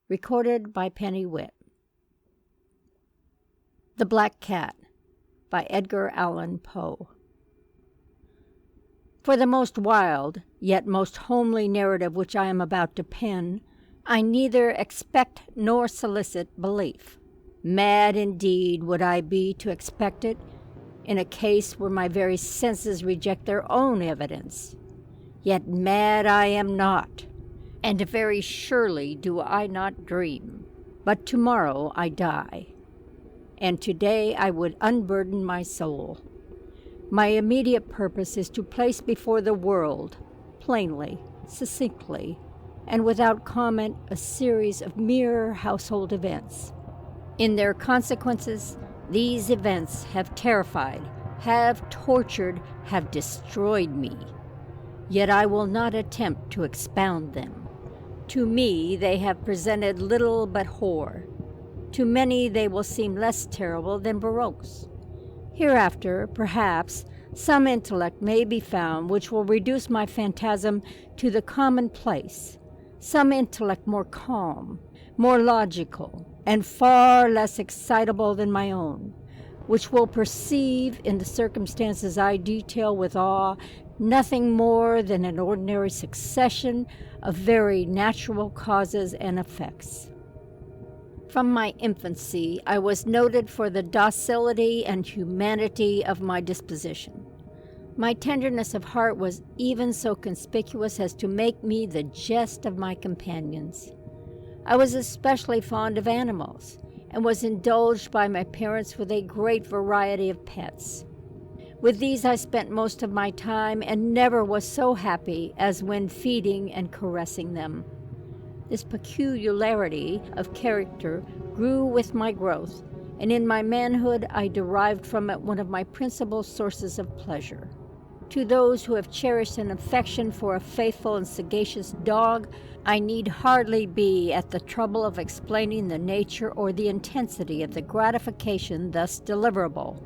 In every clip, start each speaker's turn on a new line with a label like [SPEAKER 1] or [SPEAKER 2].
[SPEAKER 1] Recorded by Penny Witt. The Black Cat by Edgar Allan Poe. For the most wild, yet most homely narrative which I am about to pen, I neither expect nor solicit belief. Mad indeed would I be to expect it, in a case where my very senses reject their own evidence. Yet mad I am not, and very surely do I not dream. But tomorrow I die, and today I would unburden my soul. My immediate purpose is to place before the world, plainly, succinctly, and without comment, a series of mere household events. In their consequences, these events have terrified, have tortured, have destroyed me. Yet I will not attempt to expound them. To me, they have presented little but horror. To many, they will seem less terrible than Baroque's. Hereafter, perhaps, some intellect may be found which will reduce my phantasm to the commonplace, some intellect more calm, more logical, and far less excitable than my own, which will perceive in the circumstances I detail with awe nothing more than an ordinary succession of very natural causes and effects. From my infancy, I was noted for the docility and humanity of my disposition. My tenderness of heart was even so conspicuous as to make me the jest of my companions. I was especially fond of animals, and was indulged by my parents with a great variety of pets. With these I spent most of my time, and never was so happy as when feeding and caressing them. This peculiarity of character grew with my growth, and in my manhood I derived from it one of my principal sources of pleasure. To those who have cherished an affection for a faithful and sagacious dog, I need hardly be at the trouble of explaining the nature or the intensity of the gratification thus deliverable.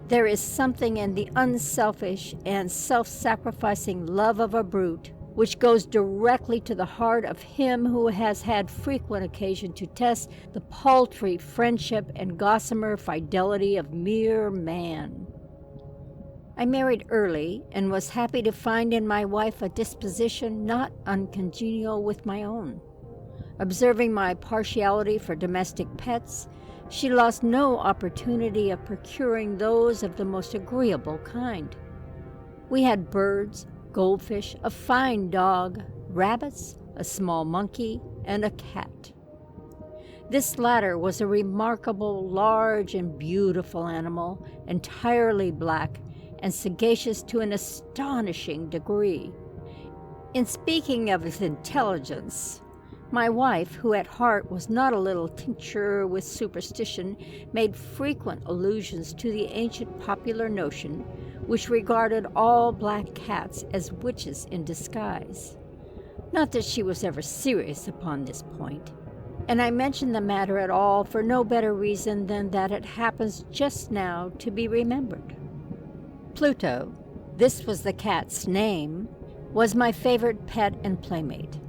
[SPEAKER 1] There is something in the unselfish and self-sacrificing love of a brute which goes directly to the heart of him who has had frequent occasion to test the paltry friendship and gossamer fidelity of mere man. I married early, and was happy to find in my wife a disposition not uncongenial with my own. Observing my partiality for domestic pets, she lost no opportunity of procuring those of the most agreeable kind. We had birds, goldfish, a fine dog, rabbits, a small monkey, and a cat. This latter was a remarkable, large, and beautiful animal, entirely black, and sagacious to an astonishing degree. In speaking of his intelligence, my wife, who at heart was not a little tinctured with superstition, made frequent allusions to the ancient popular notion, which regarded all black cats as witches in disguise. Not that she was ever serious upon this point, and I mention the matter at all for no better reason than that it happens just now to be remembered. Pluto, this was the cat's name, was my favorite pet and playmate.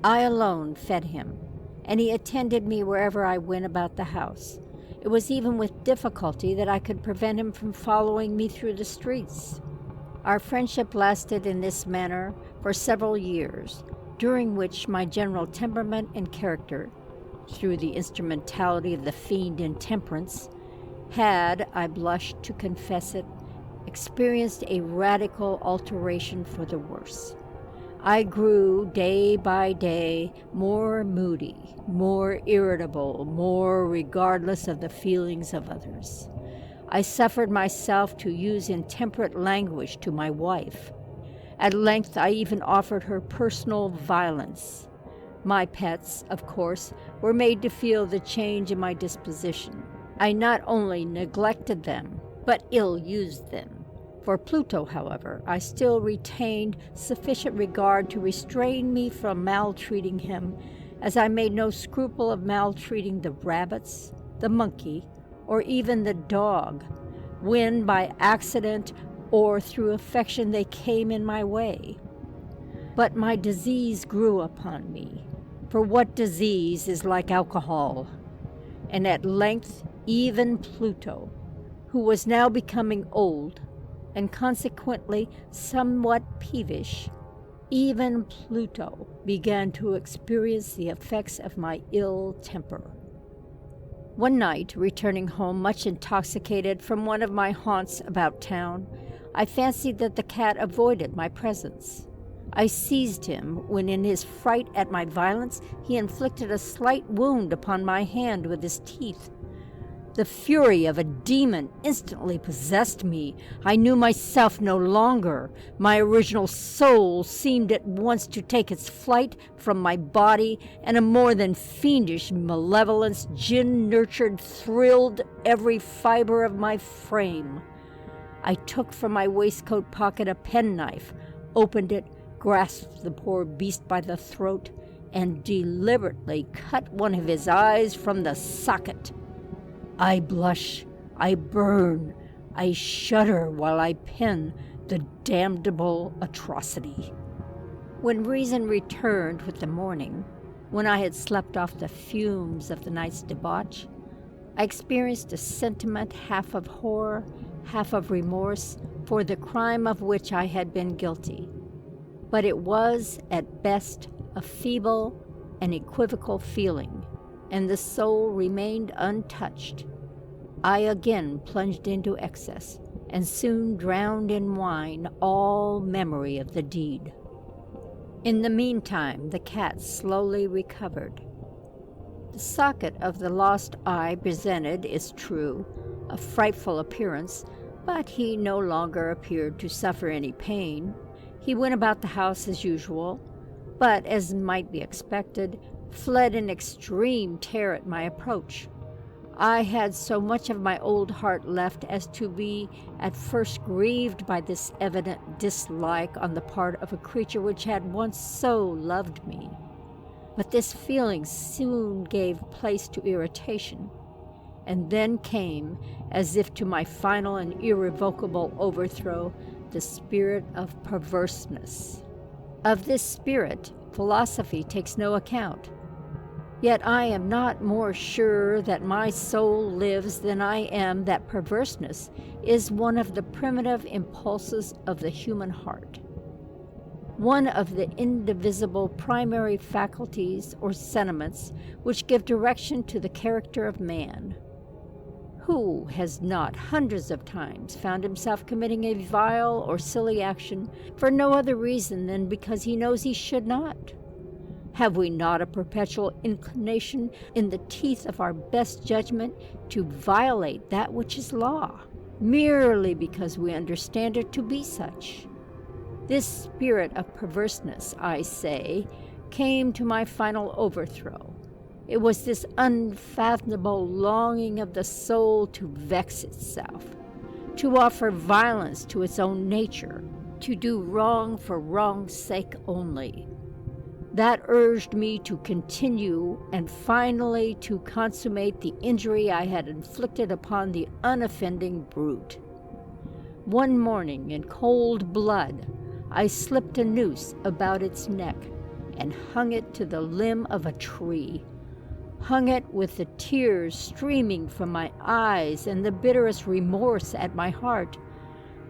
[SPEAKER 1] I alone fed him, and he attended me wherever I went about the house. It was even with difficulty that I could prevent him from following me through the streets. Our friendship lasted in this manner for several years, during which my general temperament and character, through the instrumentality of the fiend intemperance, had, I blush to confess it, experienced a radical alteration for the worse. I grew day by day more moody, more irritable, more regardless of the feelings of others. I suffered myself to use intemperate language to my wife. At length I even offered her personal violence. My pets, of course, were made to feel the change in my disposition. I not only neglected them, but ill-used them. For Pluto, however, I still retained sufficient regard to restrain me from maltreating him, as I made no scruple of maltreating the rabbits, the monkey, or even the dog, when by accident or through affection they came in my way. But my disease grew upon me, For what disease is like alcohol? And at length even Pluto, who was now becoming old, and consequently somewhat peevish, even Pluto began to experience the effects of my ill temper. One night, returning home much intoxicated from one of my haunts about town, I fancied that the cat avoided my presence. I seized him when, in his fright at my violence, he inflicted a slight wound upon my hand with his teeth. The fury of a demon instantly possessed me. I knew myself no longer. My original soul seemed at once to take its flight from my body, and a more than fiendish malevolence, gin-nurtured, thrilled every fiber of my frame. I took from my waistcoat pocket a penknife, opened it, grasped the poor beast by the throat, and deliberately cut one of his eyes from the socket. I blush, I burn, I shudder while I pen the damnable atrocity. When reason returned with the morning, when I had slept off the fumes of the night's debauch, I experienced a sentiment half of horror, half of remorse for the crime of which I had been guilty. But it was, at best, a feeble and equivocal feeling, and the soul remained untouched. I again plunged into excess, and soon drowned in wine all memory of the deed. In the meantime, the cat slowly recovered. The socket of the lost eye presented, it's true, a frightful appearance, but he no longer appeared to suffer any pain. He went about the house as usual, but, as might be expected, fled in extreme terror at my approach. I had so much of my old heart left as to be at first grieved by this evident dislike on the part of a creature which had once so loved me. But this feeling soon gave place to irritation, and then came, as if to my final and irrevocable overthrow, the spirit of perverseness. Of this spirit, philosophy takes no account. Yet I am not more sure that my soul lives than I am that perverseness is one of the primitive impulses of the human heart, one of the indivisible primary faculties or sentiments which give direction to the character of man. Who has not hundreds of times found himself committing a vile or silly action for no other reason than because he knows he should not? Have we not a perpetual inclination in the teeth of our best judgment to violate that which is law, merely because we understand it to be such? This spirit of perverseness, I say, came to my final overthrow. It was this unfathomable longing of the soul to vex itself, to offer violence to its own nature, to do wrong for wrong's sake only, that urged me to continue and finally to consummate the injury I had inflicted upon the unoffending brute. One morning, in cold blood, I slipped a noose about its neck and hung it to the limb of a tree, hung it with the tears streaming from my eyes and the bitterest remorse at my heart,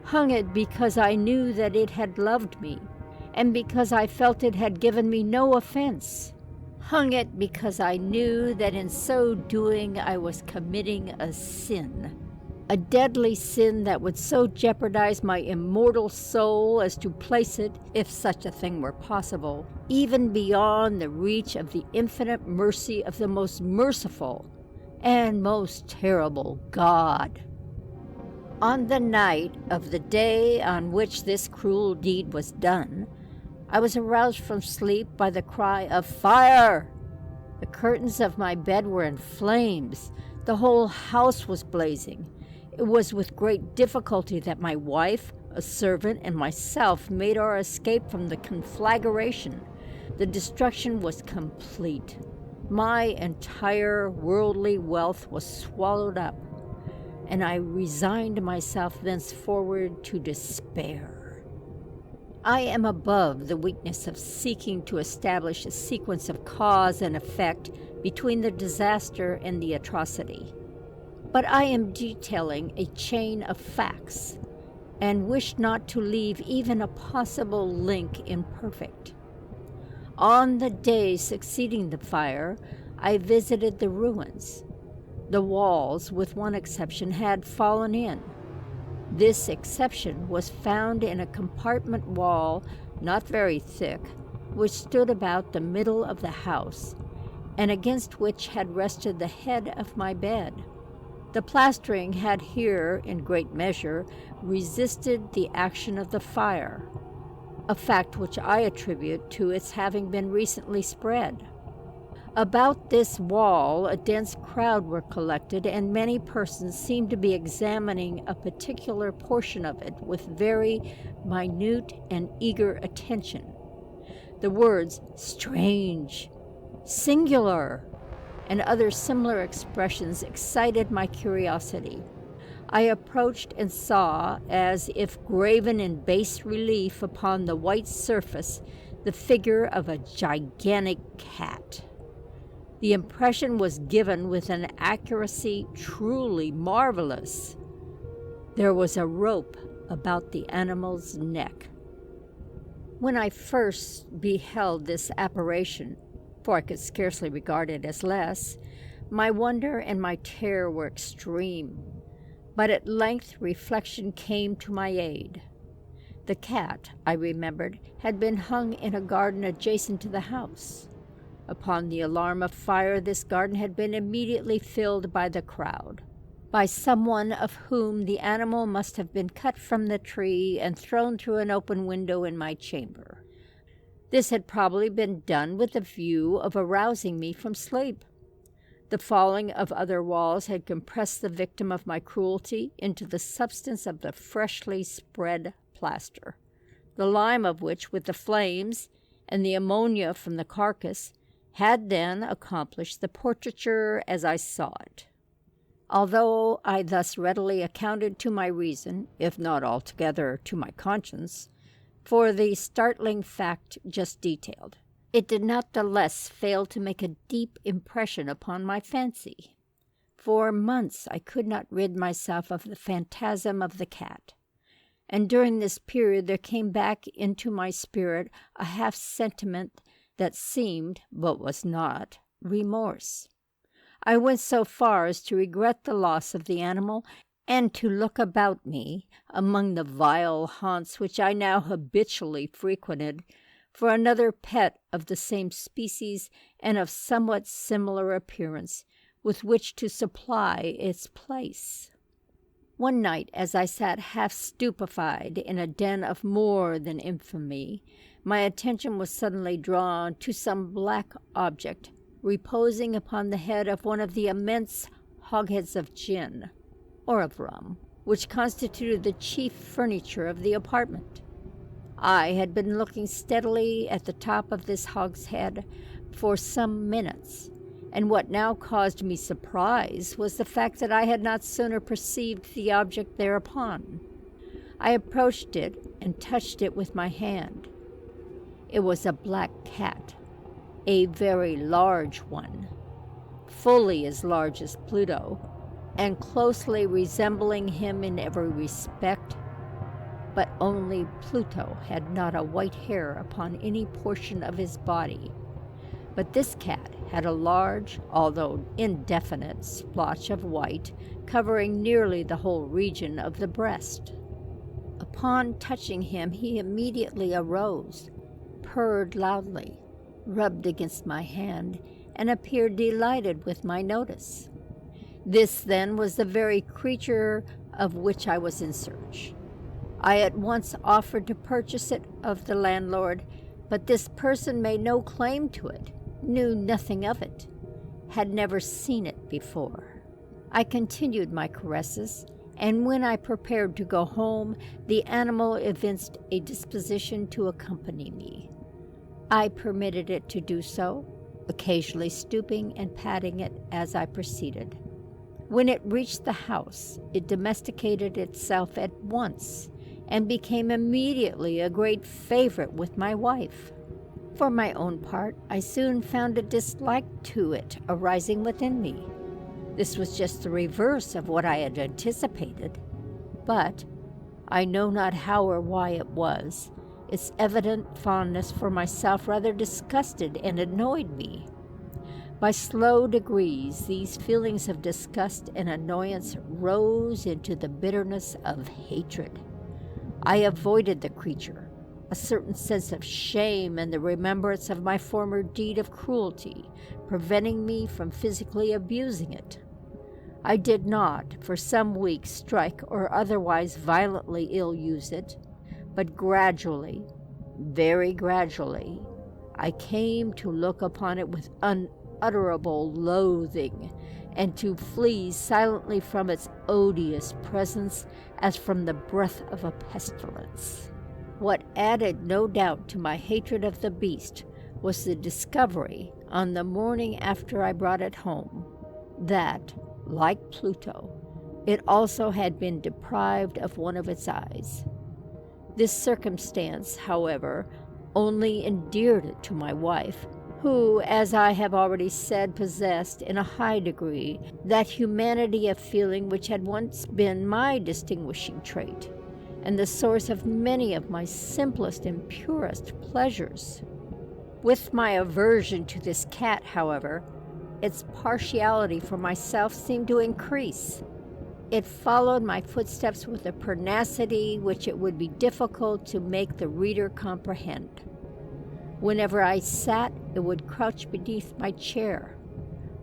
[SPEAKER 1] hung it because I knew that it had loved me, and because I felt it had given me no offense, hung it because I knew that in so doing I was committing a sin, a deadly sin that would so jeopardize my immortal soul as to place it, if such a thing were possible, even beyond the reach of the infinite mercy of the most merciful and most terrible God. On the night of the day on which this cruel deed was done, I was aroused from sleep by the cry of "Fire!" The curtains of my bed were in flames. The whole house was blazing. It was with great difficulty that my wife, a servant, and myself made our escape from the conflagration. The destruction was complete. My entire worldly wealth was swallowed up, and I resigned myself thenceforward to despair. I am above the weakness of seeking to establish a sequence of cause and effect between the disaster and the atrocity. But I am detailing a chain of facts, and wish not to leave even a possible link imperfect. On the day succeeding the fire, I visited the ruins. The walls, with one exception, had fallen in. This exception was found in a compartment wall, not very thick, which stood about the middle of the house, and against which had rested the head of my bed. The plastering had here, in great measure, resisted the action of the fire, a fact which I attribute to its having been recently spread. About this wall a dense crowd were collected, and many persons seemed to be examining a particular portion of it with very minute and eager attention. The words "strange," "singular," and other similar expressions excited my curiosity. I approached and saw, as if graven in bas relief upon the white surface, the figure of a gigantic cat. The impression was given with an accuracy truly marvelous. There was a rope about the animal's neck. When I first beheld this apparition, for I could scarcely regard it as less, my wonder and my terror were extreme. But at length reflection came to my aid. The cat, I remembered, had been hung in a garden adjacent to the house. Upon the alarm of fire, this garden had been immediately filled by the crowd, by someone of whom the animal must have been cut from the tree and thrown through an open window in my chamber. This had probably been done with the view of arousing me from sleep. The falling of other walls had compressed the victim of my cruelty into the substance of the freshly spread plaster, the lime of which, with the flames and the ammonia from the carcass, had then accomplished the portraiture as I saw it. Although I thus readily accounted to my reason, if not altogether to my conscience, for the startling fact just detailed, it did not the less fail to make a deep impression upon my fancy. For months I could not rid myself of the phantasm of the cat, and during this period there came back into my spirit a half-sentiment that seemed, but was not, remorse. I went so far as to regret the loss of the animal, and to look about me, among the vile haunts which I now habitually frequented, for another pet of the same species and of somewhat similar appearance, with which to supply its place. One night, as I sat half stupefied in a den of more than infamy, my attention was suddenly drawn to some black object reposing upon the head of one of the immense hogsheads of gin, or of rum, which constituted the chief furniture of the apartment. I had been looking steadily at the top of this hogshead for some minutes, and what now caused me surprise was the fact that I had not sooner perceived the object thereupon. I approached it and touched it with my hand. It was a black cat, a very large one, fully as large as Pluto, and closely resembling him in every respect, but only Pluto had not a white hair upon any portion of his body. But this cat had a large, although indefinite, splotch of white covering nearly the whole region of the breast. Upon touching him, he immediately arose, purred loudly, rubbed against my hand, and appeared delighted with my notice. This, then, was the very creature of which I was in search. I at once offered to purchase it of the landlord, but this person made no claim to it, knew nothing of it, had never seen it before. I continued my caresses, and when I prepared to go home, the animal evinced a disposition to accompany me. I permitted it to do so, occasionally stooping and patting it as I proceeded. When it reached the house, it domesticated itself at once, and became immediately a great favorite with my wife. For my own part, I soon found a dislike to it arising within me. This was just the reverse of what I had anticipated, but I know not how or why it was. Its evident fondness for myself rather disgusted and annoyed me. By slow degrees, these feelings of disgust and annoyance rose into the bitterness of hatred. I avoided the creature, a certain sense of shame and the remembrance of my former deed of cruelty, preventing me from physically abusing it. I did not, for some weeks, strike or otherwise violently ill-use it, but gradually, very gradually, I came to look upon it with unutterable loathing, and to flee silently from its odious presence as from the breath of a pestilence. What added no doubt to my hatred of the beast was the discovery, on the morning after I brought it home, that, like Pluto, it also had been deprived of one of its eyes. This circumstance, however, only endeared it to my wife, who, as I have already said, possessed in a high degree that humanity of feeling which had once been my distinguishing trait, and the source of many of my simplest and purest pleasures. With my aversion to this cat, however, its partiality for myself seemed to increase. It followed my footsteps with a pertinacity which it would be difficult to make the reader comprehend. Whenever I sat, it would crouch beneath my chair,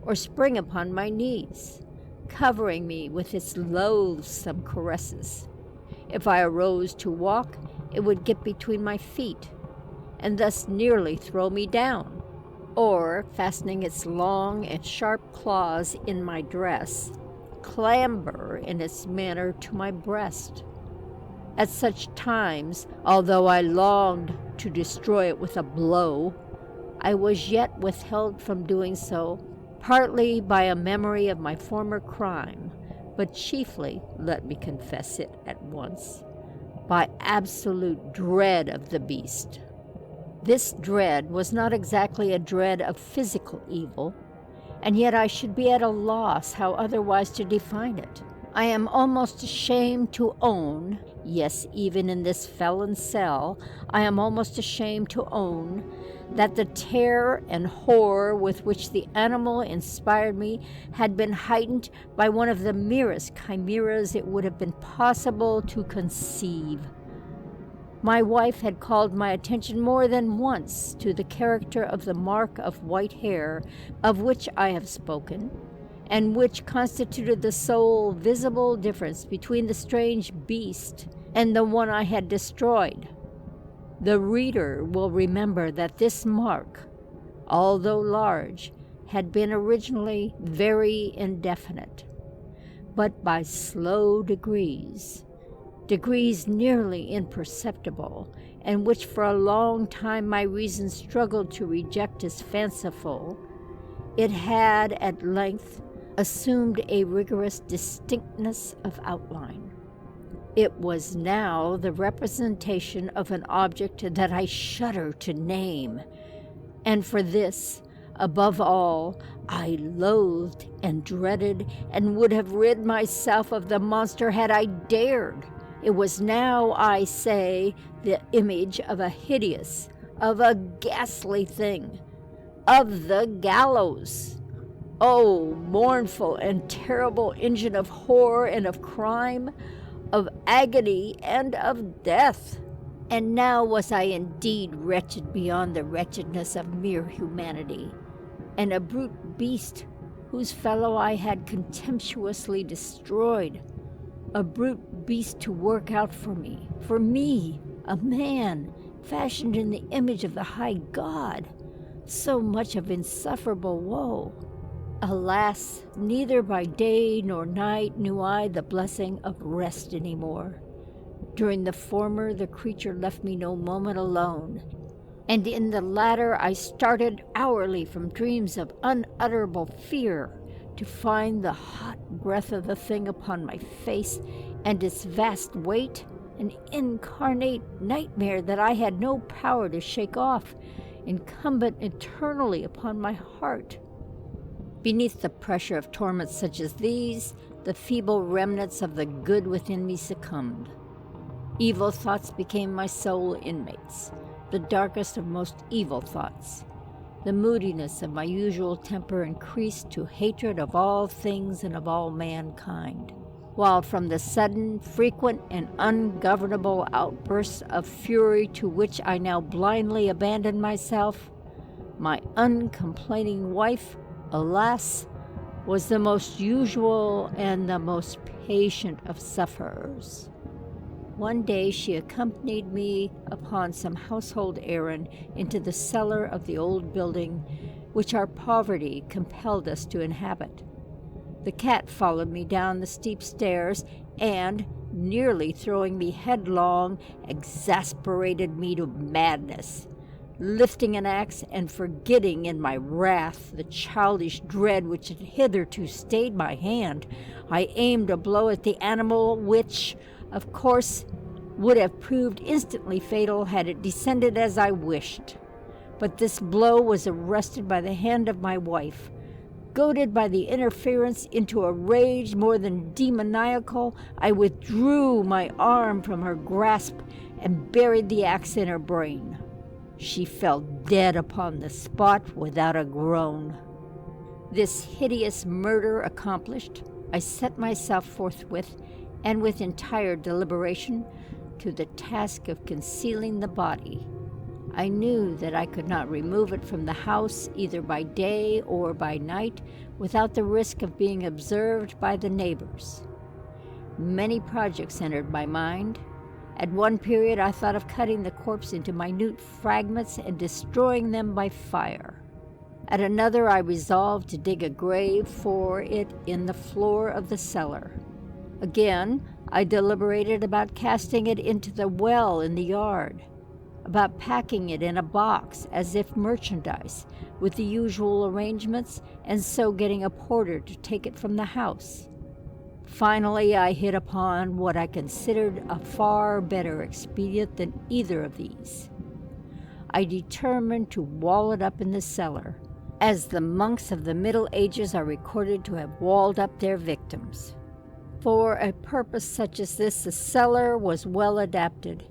[SPEAKER 1] or spring upon my knees, covering me with its loathsome caresses. If I arose to walk, it would get between my feet, and thus nearly throw me down, or, fastening its long and sharp claws in my dress, clamber in its manner to my breast. At such times, although I longed to destroy it with a blow, I was yet withheld from doing so, partly by a memory of my former crime, but chiefly, let me confess it at once, by absolute dread of the beast. This dread was not exactly a dread of physical evil, and yet I should be at a loss how otherwise to define it. I am almost ashamed to own, yes, even in this felon's cell, I am almost ashamed to own that the terror and horror with which the animal inspired me had been heightened by one of the merest chimeras it would have been possible to conceive. My wife had called my attention more than once to the character of the mark of white hair of which I have spoken, and which constituted the sole visible difference between the strange beast and the one I had destroyed. The reader will remember that this mark, although large, had been originally very indefinite, but by slow degrees nearly imperceptible, and which for a long time my reason struggled to reject as fanciful, it had at length assumed a rigorous distinctness of outline. It was now the representation of an object that I shudder to name, and for this, above all, I loathed and dreaded and would have rid myself of the monster had I dared. It was now, I say, the image of a hideous, of a ghastly thing, of the gallows. Oh, mournful and terrible engine of horror and of crime, of agony and of death! And now was I indeed wretched beyond the wretchedness of mere humanity, and a brute beast whose fellow I had contemptuously destroyed, a brute beast to work out for me, a man, fashioned in the image of the high God, so much of insufferable woe. Alas, neither by day nor night knew I the blessing of rest any more. During the former, the creature left me no moment alone, and in the latter I started hourly from dreams of unutterable fear, to find the hot breath of the thing upon my face, and its vast weight an incarnate nightmare that I had no power to shake off, incumbent eternally upon my heart. Beneath the pressure of torments such as these, the feeble remnants of the good within me succumbed. Evil thoughts became my sole inmates, the darkest of most evil thoughts. The moodiness of my usual temper increased to hatred of all things and of all mankind, while from the sudden, frequent, and ungovernable outbursts of fury to which I now blindly abandoned myself, my uncomplaining wife, alas, was the most usual and the most patient of sufferers. One day she accompanied me upon some household errand into the cellar of the old building which our poverty compelled us to inhabit. The cat followed me down the steep stairs and, nearly throwing me headlong, exasperated me to madness. Lifting an axe and forgetting in my wrath the childish dread which had hitherto stayed my hand, I aimed a blow at the animal which, of course, would have proved instantly fatal had it descended as I wished. But this blow was arrested by the hand of my wife. Goaded by the interference into a rage more than demoniacal, I withdrew my arm from her grasp and buried the axe in her brain. She fell dead upon the spot without a groan. This hideous murder accomplished, I set myself forthwith, and with entire deliberation, to the task of concealing the body. I knew that I could not remove it from the house either by day or by night without the risk of being observed by the neighbors. Many projects entered my mind. At one period I thought of cutting the corpse into minute fragments and destroying them by fire. At another I resolved to dig a grave for it in the floor of the cellar. Again, I deliberated about casting it into the well in the yard, about packing it in a box as if merchandise, with the usual arrangements, and so getting a porter to take it from the house. Finally, I hit upon what I considered a far better expedient than either of these. I determined to wall it up in the cellar, as the monks of the Middle Ages are recorded to have walled up their victims. For a purpose such as this, the cellar was well adapted.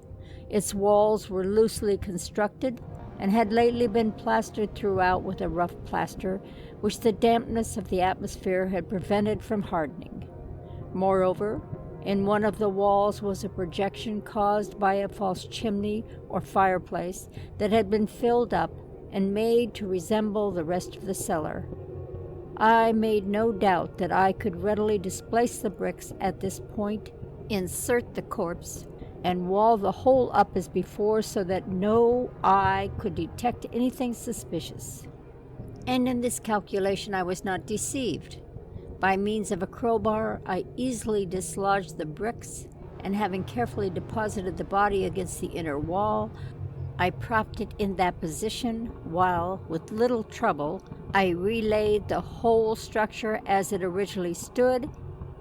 [SPEAKER 1] Its walls were loosely constructed and had lately been plastered throughout with a rough plaster, which the dampness of the atmosphere had prevented from hardening. Moreover, in one of the walls was a projection caused by a false chimney or fireplace that had been filled up and made to resemble the rest of the cellar. I made no doubt that I could readily displace the bricks at this point, insert the corpse, and wall the whole up as before so that no eye could detect anything suspicious. And in this calculation I was not deceived. By means of a crowbar, I easily dislodged the bricks, and having carefully deposited the body against the inner wall, I propped it in that position, while, with little trouble, I relaid the whole structure as it originally stood,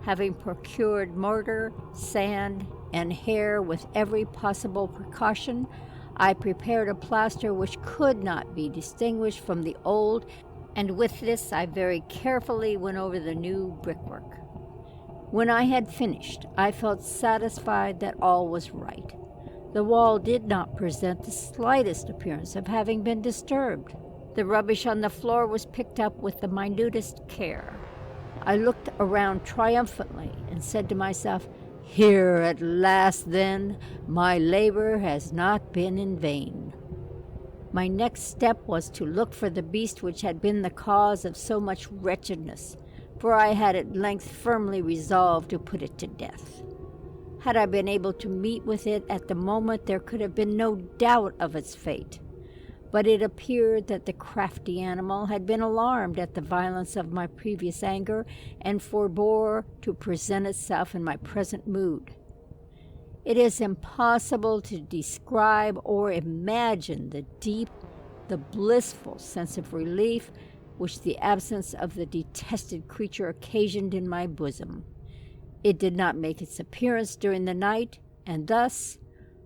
[SPEAKER 1] having procured mortar, sand, and hair with every possible precaution. I prepared a plaster which could not be distinguished from the old, and with this I very carefully went over the new brickwork. When I had finished, I felt satisfied that all was right. The wall did not present the slightest appearance of having been disturbed. The rubbish on the floor was picked up with the minutest care. I looked around triumphantly and said to myself, "Here at last, then, my labor has not been in vain." My next step was to look for the beast which had been the cause of so much wretchedness, for I had at length firmly resolved to put it to death. Had I been able to meet with it at the moment, there could have been no doubt of its fate. But it appeared that the crafty animal had been alarmed at the violence of my previous anger, and forbore to present itself in my present mood. It is impossible to describe or imagine the deep, the blissful sense of relief which the absence of the detested creature occasioned in my bosom. It did not make its appearance during the night, and thus,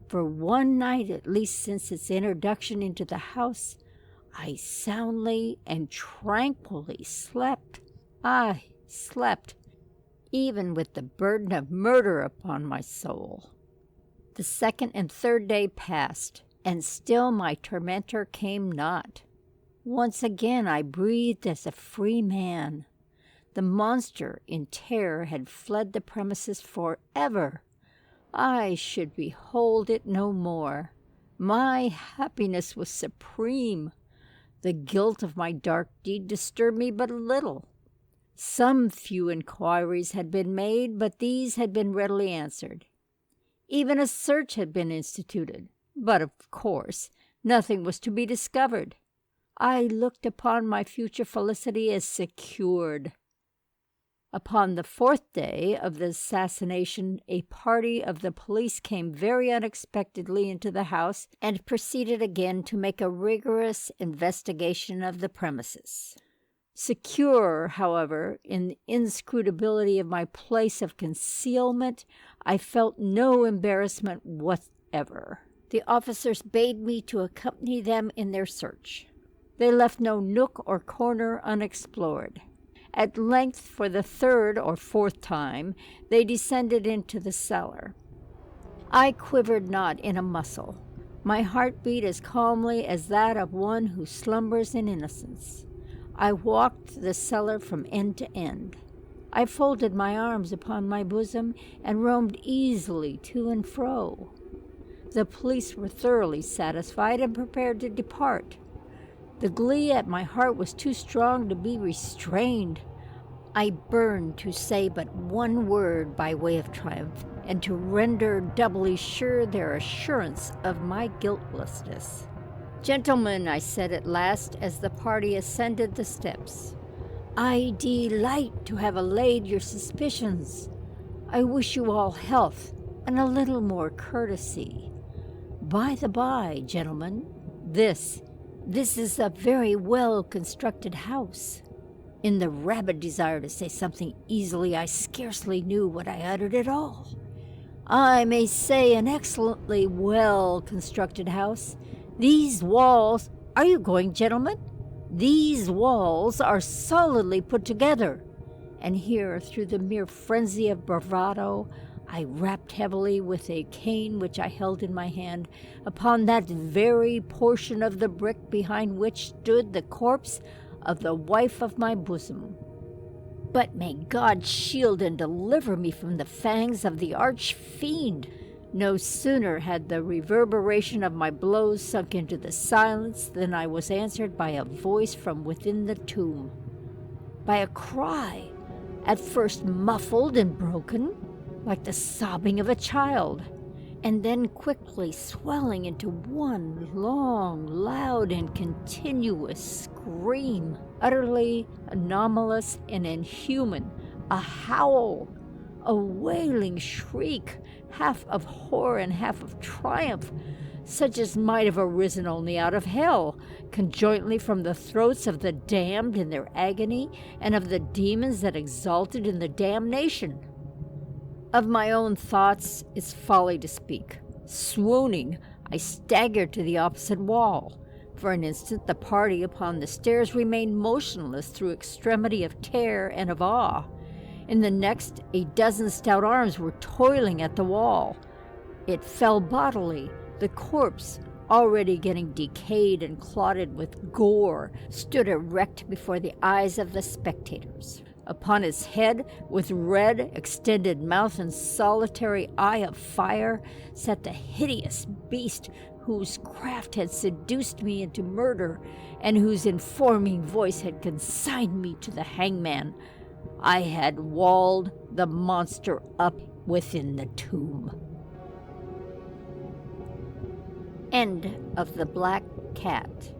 [SPEAKER 1] for one night at least since its introduction into the house, I soundly and tranquilly slept. I slept, even with the burden of murder upon my soul. The second and third day passed, and still my tormentor came not. Once again I breathed as a free man. The monster, in terror, had fled the premises forever. I should behold it no more. My happiness was supreme. The guilt of my dark deed disturbed me but little. Some few inquiries had been made, but these had been readily answered. Even a search had been instituted, but, of course, nothing was to be discovered. I looked upon my future felicity as secured. Upon the fourth day of the assassination, a party of the police came very unexpectedly into the house and proceeded again to make a rigorous investigation of the premises. Secure, however, in the inscrutability of my place of concealment, I felt no embarrassment whatever. The officers bade me to accompany them in their search. They left no nook or corner unexplored. At length, for the third or fourth time, they descended into the cellar. I quivered not in a muscle. My heart beat as calmly as that of one who slumbers in innocence. I walked the cellar from end to end. I folded my arms upon my bosom and roamed easily to and fro. The police were thoroughly satisfied and prepared to depart. The glee at my heart was too strong to be restrained. I burned to say but one word by way of triumph, and to render doubly sure their assurance of my guiltlessness. "Gentlemen," I said at last, as the party ascended the steps, "I delight to have allayed your suspicions. I wish you all health and a little more courtesy. By the by, gentlemen, this is a very well-constructed house." In the rabid desire to say something easily, I scarcely knew what I uttered at all. "I may say an excellently well-constructed house. These walls— Are you going, gentlemen? These walls are solidly put together." And here, through the mere frenzy of bravado, I rapped heavily with a cane which I held in my hand upon that very portion of the brick behind which stood the corpse of the wife of my bosom. But may God shield and deliver me from the fangs of the arch-fiend! No sooner had the reverberation of my blows sunk into the silence than I was answered by a voice from within the tomb. By a cry, at first muffled and broken, like the sobbing of a child, and then quickly swelling into one long, loud, and continuous scream, utterly anomalous and inhuman, a howl, a wailing shriek, half of horror and half of triumph, such as might have arisen only out of hell, conjointly from the throats of the damned in their agony, and of the demons that exulted in the damnation. Of my own thoughts it's folly to speak. Swooning, I staggered to the opposite wall. For an instant the party upon the stairs remained motionless through extremity of terror and of awe. In the next, a dozen stout arms were toiling at the wall. It fell bodily. The corpse, already getting decayed and clotted with gore, stood erect before the eyes of the spectators. Upon its head, with red, extended mouth and solitary eye of fire, sat the hideous beast whose craft had seduced me into murder, and whose informing voice had consigned me to the hangman. I had walled the monster up within the tomb. End of The Black Cat.